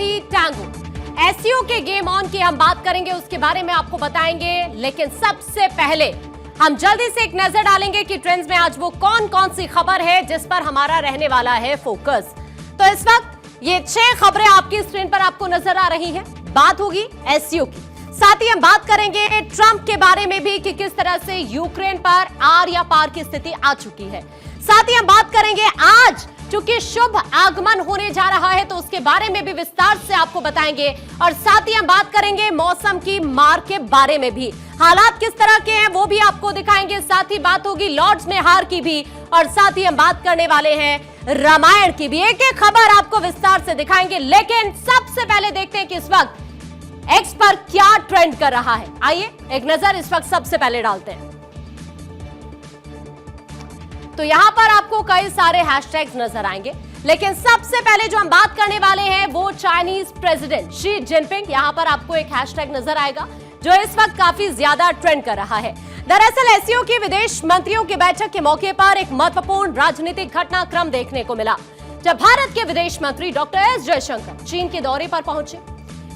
हाथी tango. SEO के game on की हम बात करेंगे, उसके बारे में आपको बताएंगे, लेकिन सबसे पहले हम जल्दी से एक नजर डालेंगे कि ट्रेंड्स में आज वो कौन कौन सी खबर है जिस पर हमारा रहने वाला है फोकस। तो इस वक्त ये 6 खबरें आपकी स्क्रीन पर आपको नजर आ रही हैं। बात होगी एसईओ की, साथ ही हम बात करेंगे ट्रंप के बारे में भी कि किस तरह से यूक्रेन पर आर या पार की स्थिति आ चुकी है। साथ ही हम बात करेंगे आज चूंकि शुभ आगमन होने जा रहा है तो उसके बारे में भी विस्तार से आपको बताएंगे, और साथ ही हम बात करेंगे मौसम की मार के बारे में भी, हालात किस तरह के हैं वो भी आपको दिखाएंगे। साथ ही बात होगी लॉर्ड्स में हार की भी, और साथ ही हम बात करने वाले हैं रामायण की भी। एक एक खबर आपको विस्तार से दिखाएंगे, लेकिन सबसे पहले देखते हैं कि इस वक्त एक्स पर क्या ट्रेंड कर रहा है। आइए एक नजर इस वक्त सबसे पहले डालते हैं। तो यहां पर आपको कई सारे हैशटैग्स नजर आएंगे, लेकिन सबसे पहले जो हम बात करने वाले हैं वो चाइनीज प्रेसिडेंट शी जिनपिंग। यहां पर आपको एक हैशटैग नजर आएगा जो इस वक्त काफी ज्यादा ट्रेंड कर रहा है। दरअसल एसईओ की विदेश मंत्रियों की बैठक के मौके पर एक महत्वपूर्ण राजनीतिक घटनाक्रम देखने को मिला, जब भारत के विदेश मंत्री डॉक्टर एस जयशंकर चीन के दौरे पर पहुंचे।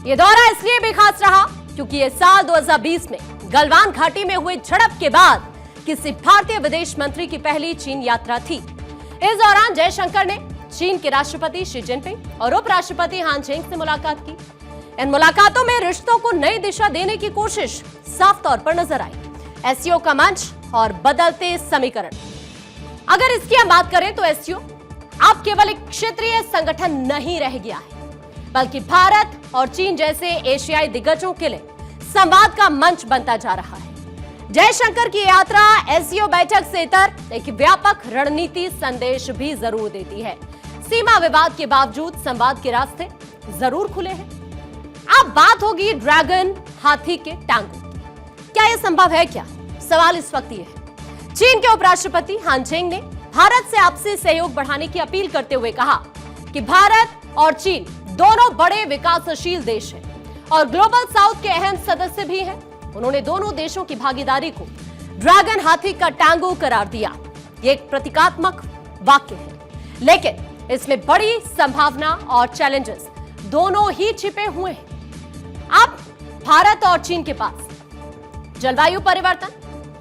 ये दौरा इसलिए भी खास रहा क्योंकि ये साल 2020 में गलवान घाटी में हुए झड़प के बाद किसी भारतीय विदेश मंत्री की पहली चीन यात्रा थी। इस दौरान जयशंकर ने चीन के राष्ट्रपति शी जिनपिंग और उपराष्ट्रपति हान चेंग से मुलाकात की। इन मुलाकातों में रिश्तों को नई दिशा देने की कोशिश साफ तौर पर नजर आई। एसईओ का मंच और बदलते समीकरण, अगर इसकी हम बात करें तो एसईओ अब केवल एक क्षेत्रीय संगठन नहीं रह गया है, बल्कि भारत और चीन जैसे एशियाई दिग्गजों के लिए संवाद का मंच बनता जा रहा है। जयशंकर की यात्रा एसईओ बैठक से इतर एक व्यापक रणनीति संदेश भी जरूर देती है। सीमा विवाद के बावजूद संवाद के रास्ते जरूर खुले हैं। अब बात होगी ड्रैगन हाथी के टैंगो। क्या यह संभव है? क्या सवाल इस वक्त ये है। चीन के उपराष्ट्रपति हान चेंग ने भारत से आपसी सहयोग बढ़ाने की अपील करते हुए कहा कि भारत और चीन दोनों बड़े विकासशील देश हैं और ग्लोबल साउथ के अहम सदस्य भी हैं। उन्होंने दोनों देशों की भागीदारी को ड्रैगन हाथी का टैंगो करार दिया। ये एक प्रतीकात्मक वाक्य है, लेकिन इसमें बड़ी संभावना और चैलेंजेस दोनों ही छिपे हुए हैं। अब भारत और चीन के पास जलवायु परिवर्तन,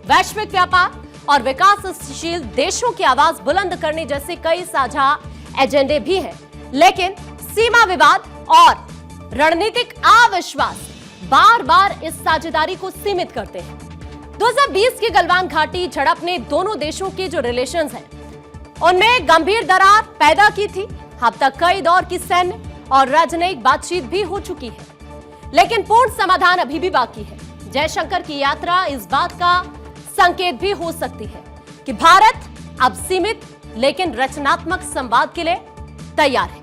वैश्विक व्यापार और विकासशील देशों की आवाज बुलंद करने जैसे कई साझा एजेंडे भी हैं, लेकिन सीमा विवाद और रणनीतिक अविश्वास बार बार इस साझेदारी को सीमित करते हैं। 2020 की गलवान घाटी झड़प ने दोनों देशों के जो रिलेशंस हैं उनमें गंभीर दरार पैदा की थी। अब तक कई दौर की सैन्य और राजनयिक बातचीत भी हो चुकी है, लेकिन पूर्ण समाधान अभी भी बाकी है। जयशंकर की यात्रा इस बात का संकेत भी हो सकती है कि भारत अब सीमित लेकिन रचनात्मक संवाद के लिए तैयार है,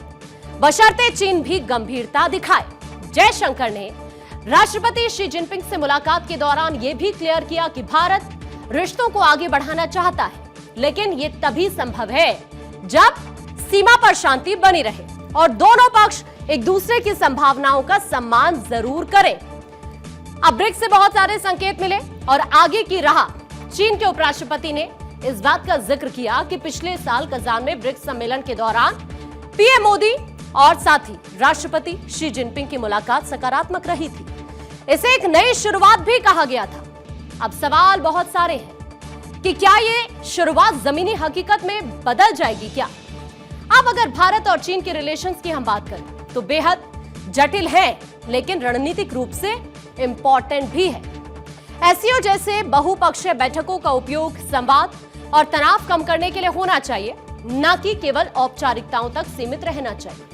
बशर्ते चीन भी गंभीरता दिखाए। जयशंकर ने राष्ट्रपति शी जिनपिंग से मुलाकात के दौरान यह भी क्लियर किया कि भारत रिश्तों को आगे बढ़ाना चाहता है, लेकिन यह तभी संभव है जब सीमा पर शांति बनी रहे और दोनों पक्ष एक दूसरे की संभावनाओं का सम्मान जरूर करें। अब ब्रिक्स से बहुत सारे संकेत मिले और आगे की राह। चीन के उपराष्ट्रपति ने इस बात का जिक्र किया कि पिछले साल कजान में ब्रिक्स सम्मेलन के दौरान पीएम मोदी और साथ ही राष्ट्रपति शी जिनपिंग की मुलाकात सकारात्मक रही थी। इसे एक नई शुरुआत भी कहा गया था। अब सवाल बहुत सारे हैं कि क्या ये शुरुआत जमीनी हकीकत में बदल जाएगी क्या? अब अगर भारत और चीन के रिलेशंस की हम बात करें तो बेहद जटिल है, लेकिन रणनीतिक रूप से इंपॉर्टेंट भी है। एसईओ जैसे बहुपक्षीय बैठकों का उपयोग संवाद और तनाव कम करने के लिए होना चाहिए, न कि केवल औपचारिकताओं तक सीमित रहना चाहिए।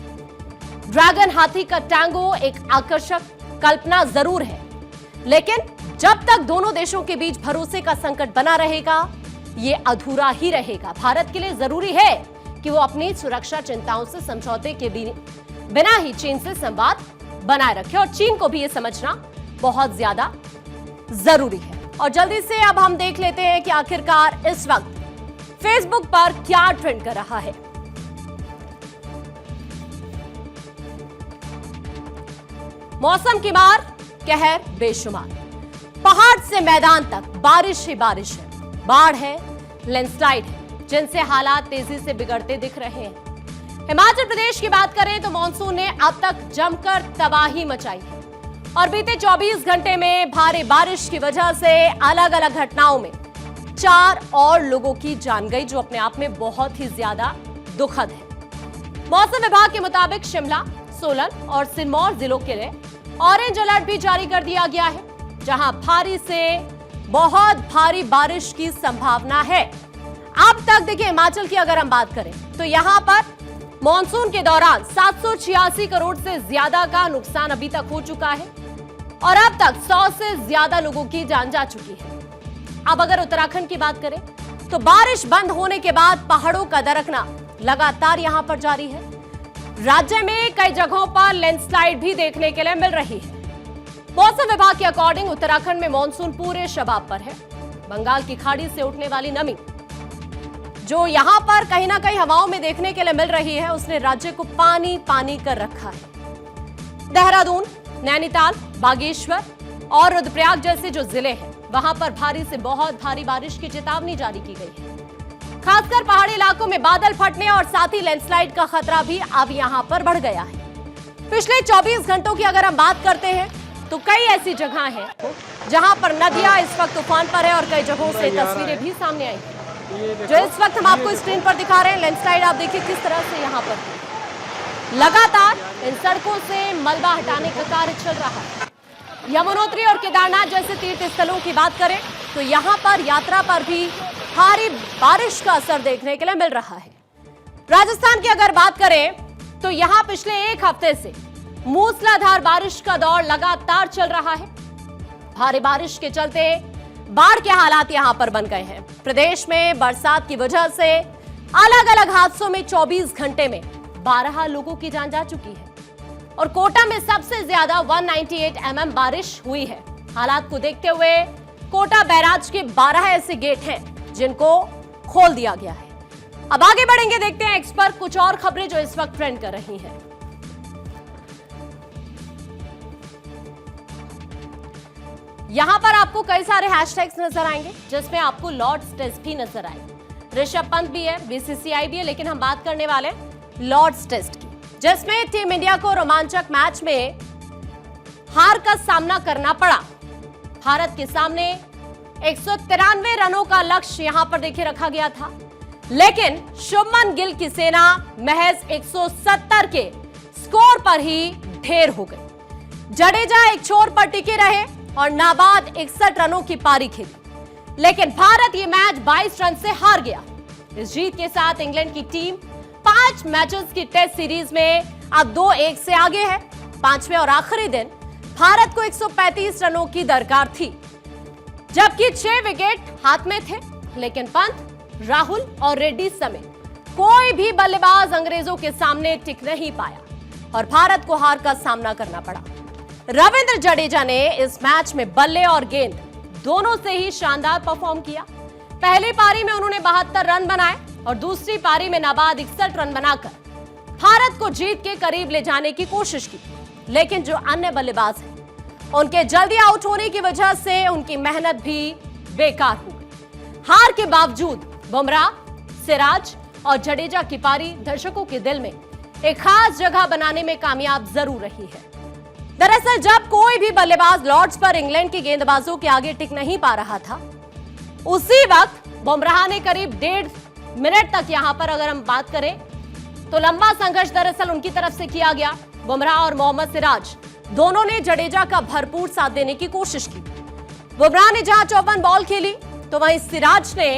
ड्रैगन हाथी का टैंगो एक आकर्षक कल्पना जरूर है, लेकिन जब तक दोनों देशों के बीच भरोसे का संकट बना रहेगा ये अधूरा ही रहेगा। भारत के लिए जरूरी है कि वो अपनी सुरक्षा चिंताओं से समझौते के बिना ही चीन से संवाद बनाए रखे, और चीन को भी ये समझना बहुत ज्यादा जरूरी है। और जल्दी से अब हम देख लेते हैं कि आखिरकार इस वक्त फेसबुक पर क्या ट्रेंड कर रहा है। मौसम की मार, कहर बेशुमार, पहाड़ से मैदान तक बारिश ही बारिश है, बाढ़ है, लैंडस्लाइड है, जिनसे हालात तेजी से बिगड़ते दिख रहे हैं। हिमाचल प्रदेश की बात करें तो मानसून ने अब तक जमकर तबाही मचाई है और बीते 24 घंटे में भारी बारिश की वजह से अलग अलग घटनाओं में 4 और लोगों की जान गई, जो अपने आप में बहुत ही ज्यादा दुखद है। मौसम विभाग के मुताबिक शिमला, सोलन और सिरमौर जिलों के लिए ऑरेंज अलर्ट भी जारी कर दिया गया है, जहां भारी से बहुत भारी बारिश की संभावना है। अब तक देखिए, हिमाचल की अगर हम बात करें तो यहां पर मॉनसून के दौरान 786 करोड़ से ज्यादा का नुकसान अभी तक हो चुका है और अब तक 100 से ज्यादा लोगों की जान जा चुकी है। अब अगर उत्तराखंड की बात करें तो बारिश बंद होने के बाद पहाड़ों का दरकना लगातार यहां पर जारी है। राज्य में कई जगहों पर लैंडस्लाइड भी देखने के लिए मिल रही है। मौसम विभाग के अकॉर्डिंग उत्तराखंड में मानसून पूरे शबाब पर है। बंगाल की खाड़ी से उठने वाली नमी जो यहां पर कहीं ना कहीं हवाओं में देखने के लिए मिल रही है, उसने राज्य को पानी पानी कर रखा है। देहरादून, नैनीताल, बागेश्वर और रुद्रप्रयाग जैसे जो जिले हैं, वहां पर भारी से बहुत भारी बारिश की चेतावनी जारी की गई है। खासकर पहाड़ी इलाकों में बादल फटने और साथ ही लैंडस्लाइड का खतरा भी अब यहां पर बढ़ गया है। पिछले 24 घंटों की अगर हम बात करते हैं तो कई ऐसी जगह हैं जहां पर नदियां इस वक्त तूफान पर है और कई जगहों से तस्वीरें भी सामने आई हैं, जो इस वक्त हम आपको स्क्रीन पर दिखा रहे हैं। लैंडस्लाइड आप देखिए किस तरह से यहां पर लगातार इन सड़कों से मलबा हटाने का कार्य चल रहा है। यमुनोत्री और केदारनाथ जैसे तीर्थ स्थलों की बात करें तो यहां पर यात्रा पर भी भारी बारिश का असर देखने के लिए मिल रहा है। राजस्थान की अगर बात करें तो यहां पिछले एक हफ्ते से मूसलाधार बारिश का दौर लगातार चल रहा है। भारी बारिश के चलते बाढ़ के हालात यहां पर बन गए हैं। प्रदेश में बरसात की वजह से अलग अलग हादसों में 24 घंटे में 12 लोगों की जान जा चुकी है और कोटा में सबसे ज्यादा 198 mm बारिश हुई है। हालात को देखते हुए कोटा बैराज के 12 ऐसे गेट हैं जिनको खोल दिया गया है। अब आगे बढ़ेंगे, देखते हैं एक्स पर कुछ और खबरें जो इस वक्त ट्रेंड कर रही हैं। यहां पर आपको कई सारे हैशटैग्स नजर आएंगे, जिसमें आपको लॉर्ड्स टेस्ट भी नजर आएगा। ऋषभ पंत भी है, बीसीसीआई भी है, लेकिन हम बात करने वाले लॉर्ड्स टेस्ट की, जिसमें टीम इंडिया को रोमांचक मैच में हार का सामना करना पड़ा। भारत के सामने 193 रनों का लक्ष्य यहां पर देखिए रखा गया था, लेकिन शुभमन गिल की सेना महज 170 के स्कोर पर ही ढेर हो गई। जडेजा एक छोर पर टिके रहे और नाबाद 61 रनों की पारी खेली, लेकिन भारत ये मैच 22 रन से हार गया। इस जीत के साथ इंग्लैंड की टीम 5 मैचेस की टेस्ट सीरीज में अब 2-1 से आगे है। 5वें और आखिरी दिन भारत को 135 रनों की दरकार थी, जबकि 6 विकेट हाथ में थे, लेकिन पंत, राहुल और रेड्डी समेत कोई भी बल्लेबाज अंग्रेजों के सामने टिक नहीं पाया और भारत को हार का सामना करना पड़ा। रविंद्र जडेजा ने इस मैच में बल्ले और गेंद दोनों से ही शानदार परफॉर्म किया। पहली पारी में उन्होंने 72 रन बनाए और दूसरी पारी में नाबाद 61 रन बनाकर भारत को जीत के करीब ले जाने की कोशिश की, लेकिन जो अन्य बल्लेबाज हैं उनके जल्दी आउट होने की वजह से उनकी मेहनत भी बेकार हो गई। हार के बावजूद बुमराह, सिराज और जडेजा की पारी दर्शकों के दिल में एक खास जगह बनाने में कामयाब जरूर रही है। दरअसल जब कोई भी बल्लेबाज लॉर्ड्स पर इंग्लैंड के गेंदबाजों के आगे टिक नहीं पा रहा था, उसी वक्त बुमराह ने करीब 1.5 मिनट तक यहां पर अगर हम बात करें तो लंबा संघर्ष दरअसल उनकी तरफ से किया गया। बुमराह और मोहम्मद सिराज दोनों ने जडेजा का भरपूर साथ देने की कोशिश की। बुमराह ने जहां 54 बॉल खेली तो वहीं सिराज ने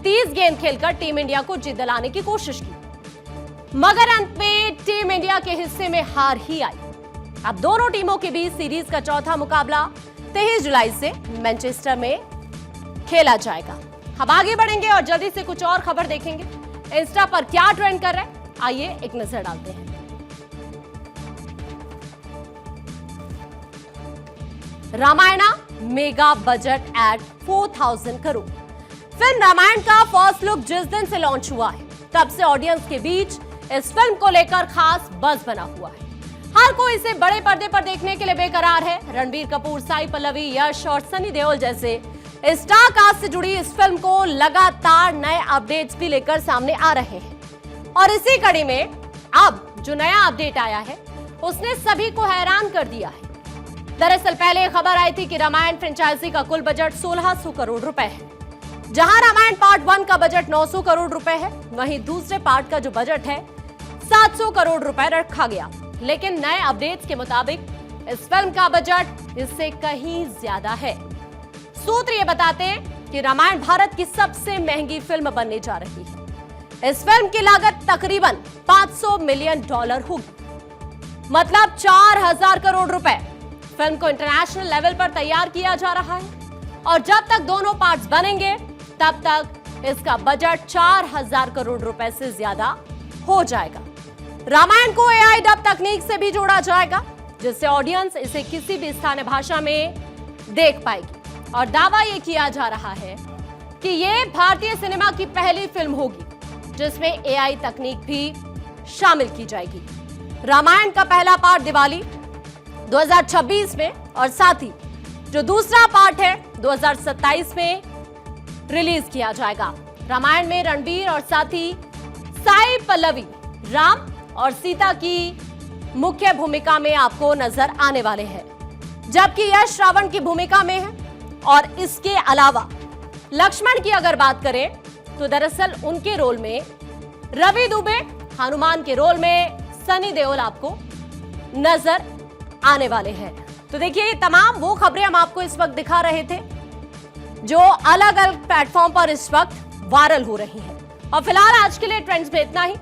30 गेंद खेलकर टीम इंडिया को जीत दिलाने की कोशिश की, मगर अंत में टीम इंडिया के हिस्से में हार ही आई। अब दोनों टीमों के बीच सीरीज का चौथा मुकाबला 23 जुलाई से मैनचेस्टर में खेला जाएगा। अब आगे बढ़ेंगे और जल्दी से कुछ और खबर देखेंगे। इंस्टा पर क्या ट्रेंड कर रहा है, आइए एक नजर डालते हैं। Ramayana mega budget at 4000 crore. Film Ramayan का फर्स्ट लुक जिस दिन से लॉन्च हुआ है, तब से ऑडियंस के बीच इस फिल्म को लेकर खास बज़ बना हुआ है। हर कोई इसे बड़े पर्दे पर देखने के लिए बेकरार है। रणबीर कपूर, साई पल्लवी, यश और सनी देओल जैसे स्टार कास्ट से जुड़ी इस फिल्म को लगातार नए अपडेट्स भी लेकर सामने आ रहे हैं और इसी कड़ी में अब जो नया अपडेट आया है उसने सभी को हैरान कर दिया है। दरअसल पहले खबर आई थी कि रामायण फ्रेंचाइजी का कुल बजट 1600 करोड़ रुपए है। जहां रामायण पार्ट 1 का बजट 900 करोड़ रुपए है, वहीं दूसरे पार्ट का जो बजट है 700 करोड़ रुपए रखा गया। लेकिन नए अपडेट्स के मुताबिक इस फिल्म का बजट इससे कहीं ज्यादा है। सूत्र ये बताते हैं कि रामायण भारत की सबसे महंगी फिल्म बनने जा रही है। इस फिल्म की लागत तकरीबन $500 मिलियन होगी, मतलब 4000 करोड़ रुपए। फिल्म को इंटरनेशनल लेवल पर तैयार किया जा रहा है और जब तक दोनों पार्ट्स बनेंगे तब तक इसका बजट 4000 करोड़ रुपए से ज्यादा हो जाएगा। रामायण को AI डब तकनीक से भी जोड़ा जाएगा, जिससे ऑडियंस इसे किसी भी स्थानीय भाषा में देख पाएगी। और दावा यह किया जा रहा है कि यह भारतीय सिनेमा की पहली फिल्म होगी जिसमें AI तकनीक भी शामिल की जाएगी। रामायण का पहला पार्ट दिवाली 2026 में और साथ ही जो दूसरा पार्ट है 2027 में रिलीज किया जाएगा। रामायण में रणबीर और साथ ही साई पल्लवी राम और सीता की मुख्य भूमिका में आपको नजर आने वाले हैं, जबकि यश रावण की भूमिका में है। और इसके अलावा लक्ष्मण की अगर बात करें तो दरअसल उनके रोल में रवि दुबे, हनुमान के रोल में सनी देओल आपको नजर आने वाले हैं। तो देखिए, ये तमाम वो खबरें हम आपको इस वक्त दिखा रहे थे जो अलग अलग प्लेटफॉर्म पर इस वक्त वायरल हो रही हैं। और फिलहाल आज के लिए ट्रेंड्स में इतना ही।